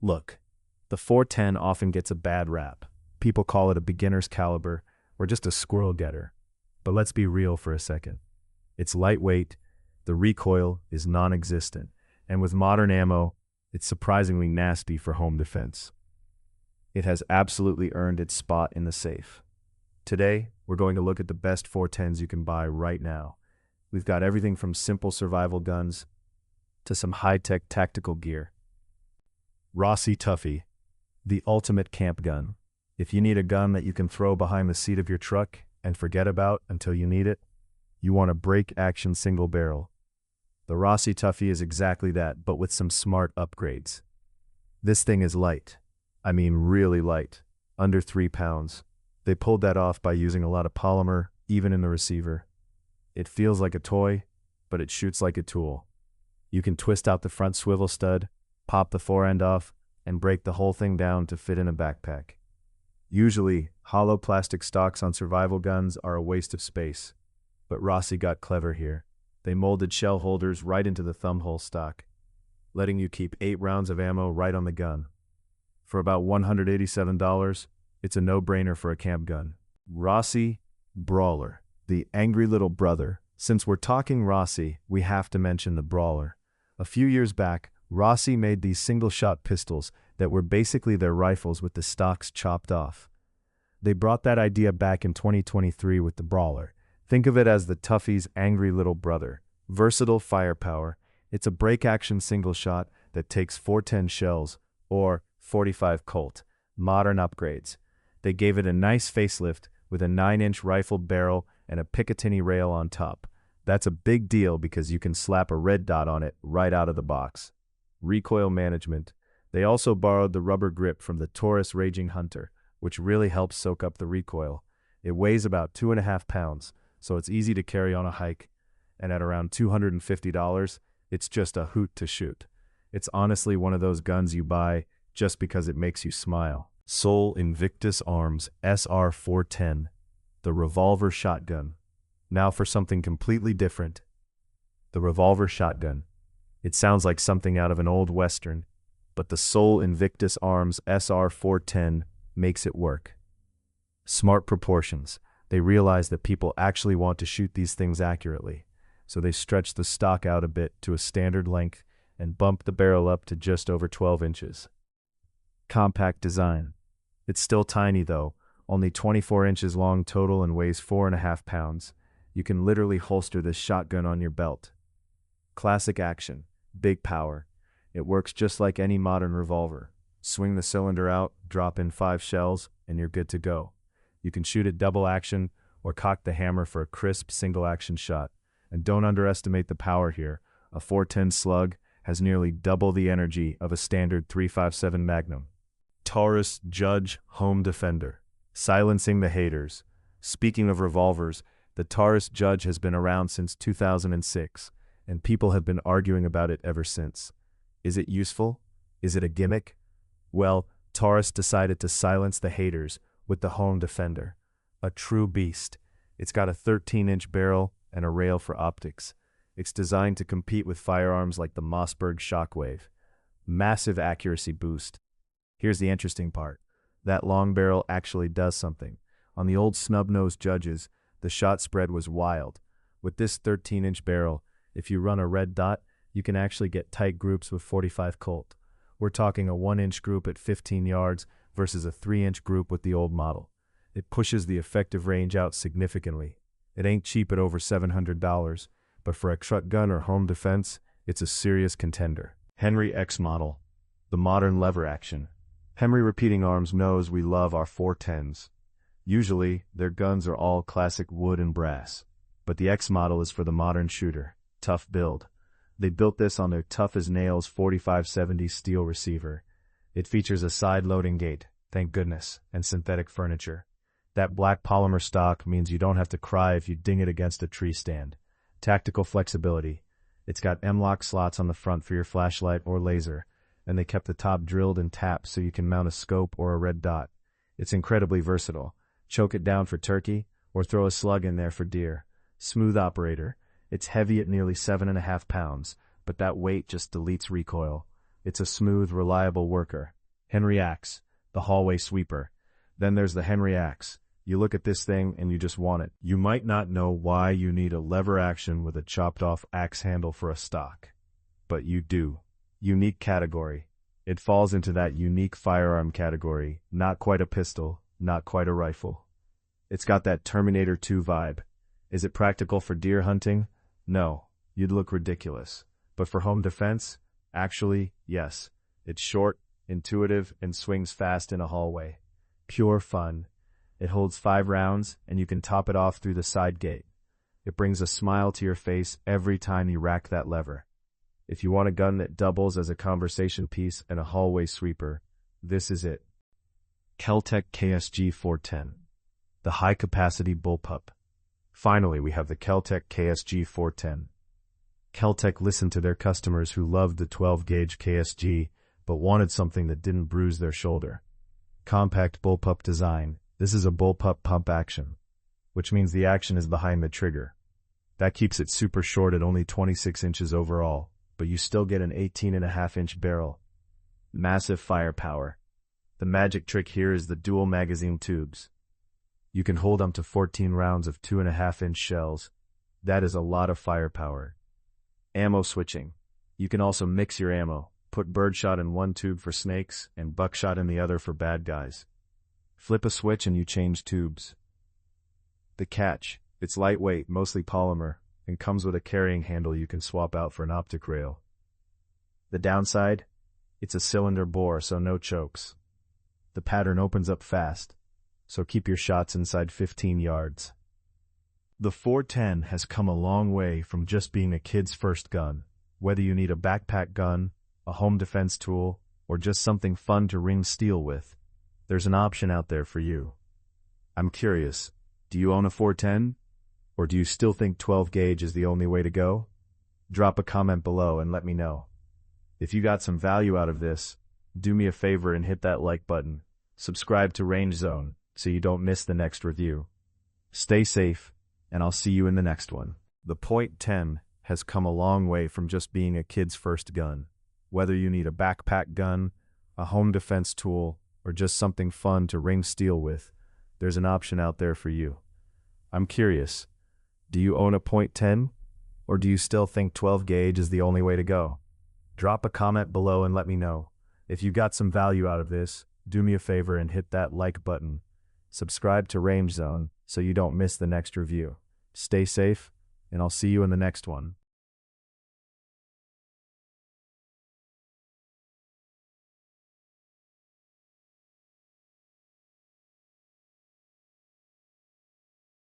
Look, the 410 often gets a bad rap. People call it a beginner's caliber or just a squirrel getter. But let's be real for a second. It's lightweight, the recoil is non-existent, and with modern ammo, it's surprisingly nasty for home defense. It has absolutely earned its spot in the safe. Today, we're going to look at the best 410s you can buy right now. We've got everything from simple survival guns to some high-tech tactical gear. Rossi Tuffy, the ultimate camp gun. If you need a gun that you can throw behind the seat of your truck and forget about until you need it, you want a break-action single barrel. The Rossi Tuffy is exactly that, but with some smart upgrades. This thing is light. I mean really light, under 3 pounds. They pulled that off by using a lot of polymer, even in the receiver. It feels like a toy, but it shoots like a tool. You can twist out the front swivel stud, pop the forend off, and break the whole thing down to fit in a backpack. Usually, hollow plastic stocks on survival guns are a waste of space, but Rossi got clever here. They molded shell holders right into the thumbhole stock, letting you keep 8 rounds of ammo right on the gun. For about $187, it's a no-brainer for a camp gun. Rossi Brawler, the angry little brother. Since we're talking Rossi, we have to mention the Brawler. A few years back, Rossi made these single-shot pistols that were basically their rifles with the stocks chopped off. They brought that idea back in 2023 with the Brawler. Think of it as the Tuffy's angry little brother. Versatile firepower. It's a break-action single shot that takes 410 shells, or 45 Colt. Modern upgrades. They gave it a nice facelift with a 9-inch rifle barrel and a Picatinny rail on top. That's a big deal because you can slap a red dot on it right out of the box. Recoil management. They also borrowed the rubber grip from the Taurus Raging Hunter, which really helps soak up the recoil. It weighs about 2.5 pounds, so it's easy to carry on a hike, and at around $250, it's just a hoot to shoot. It's honestly one of those guns you buy just because it makes you smile. Sol Invictus Arms SR410, the revolver shotgun. Now for something completely different. The revolver shotgun. It sounds like something out of an old western, but the Sol Invictus Arms SR410 makes it work. Smart proportions. They realize that people actually want to shoot these things accurately, so they stretch the stock out a bit to a standard length and bump the barrel up to just over 12 inches. Compact design. It's still tiny though, only 24 inches long total and weighs 4.5 pounds. You can literally holster this shotgun on your belt. Classic action. Big power. It works just like any modern revolver. Swing the cylinder out, drop in 5 shells, and you're good to go. You can shoot it double action or cock the hammer for a crisp single action shot. And don't underestimate the power here. A 410 slug has nearly double the energy of a standard .357 Magnum. Taurus Judge Home Defender. Silencing the haters. Speaking of revolvers, the Taurus Judge has been around since 2006, and people have been arguing about it ever since. Is it useful? Is it a gimmick? Well, Taurus decided to silence the haters with the Home Defender. A true beast. It's got a 13-inch barrel and a rail for optics. It's designed to compete with firearms like the Mossberg Shockwave. Massive accuracy boost. Here's the interesting part. That long barrel actually does something. On the old snub-nosed Judges, the shot spread was wild. With this 13-inch barrel, if you run a red dot, you can actually get tight groups with 45 Colt. We're talking a 1-inch group at 15 yards versus a 3-inch group with the old model. It pushes the effective range out significantly. It ain't cheap at over $700, but for a truck gun or home defense, it's a serious contender. Henry X model. The modern lever action. Henry Repeating Arms knows we love our 410s. Usually, their guns are all classic wood and brass, but the X model is for the modern shooter. Tough build. They built this on their tough-as-nails 4570 steel receiver. It features a side-loading gate, thank goodness, and synthetic furniture. That black polymer stock means you don't have to cry if you ding it against a tree stand. Tactical flexibility. It's got M-lock slots on the front for your flashlight or laser, and they kept the top drilled and tapped so you can mount a scope or a red dot. It's incredibly versatile. Choke it down for turkey, or throw a slug in there for deer. Smooth operator. It's heavy at nearly 7.5 pounds, but that weight just deletes recoil. It's a smooth, reliable worker. Henry Axe, the hallway sweeper. Then there's the Henry Axe. You look at this thing and you just want it. You might not know why you need a lever action with a chopped off axe handle for a stock. But you do. Unique category. It falls into that unique firearm category, not quite a pistol, not quite a rifle. It's got that Terminator 2 vibe. Is it practical for deer hunting? No, you'd look ridiculous. But for home defense? Actually, yes. It's short, intuitive, and swings fast in a hallway. Pure fun. It holds 5 rounds, and you can top it off through the side gate. It brings a smile to your face every time you rack that lever. If you want a gun that doubles as a conversation piece and a hallway sweeper, this is it. Kel-Tec KSG 410. The high-capacity bullpup. Finally, we have the Kel-Tec KSG 410. Kel-Tec listened to their customers who loved the 12-gauge KSG, but wanted something that didn't bruise their shoulder. Compact bullpup design. This is a bullpup pump action, which means the action is behind the trigger. That keeps it super short at only 26 inches overall, but you still get an 18.5-inch barrel. Massive firepower. The magic trick here is the dual magazine tubes. You can hold up to 14 rounds of 2.5-inch shells. That is a lot of firepower. Ammo switching. You can also mix your ammo. Put birdshot in one tube for snakes and buckshot in the other for bad guys. Flip a switch and you change tubes. The catch. It's lightweight, mostly polymer, and comes with a carrying handle you can swap out for an optic rail. The downside? It's a cylinder bore, so no chokes. The pattern opens up fast, so keep your shots inside 15 yards. The 410 has come a long way from just being a kid's first gun. Whether you need a backpack gun, a home defense tool, or just something fun to ring steel with, there's an option out there for you. I'm curious, do you own a 410? Or do you still think 12 gauge is the only way to go? Drop a comment below and let me know. If you got some value out of this, do me a favor and hit that like button. Subscribe to Range Zone so you don't miss the next review. Stay safe, and I'll see you in the next one. The .10 has come a long way from just being a kid's first gun. Whether you need a backpack gun, a home defense tool, or just something fun to ring steel with, there's an option out there for you. I'm curious, do you own a .10? Or do you still think 12 gauge is the only way to go? Drop a comment below and let me know. If you got some value out of this, do me a favor and hit that like button. Subscribe to Range Zone so you don't miss the next review. Stay safe, and I'll see you in the next one.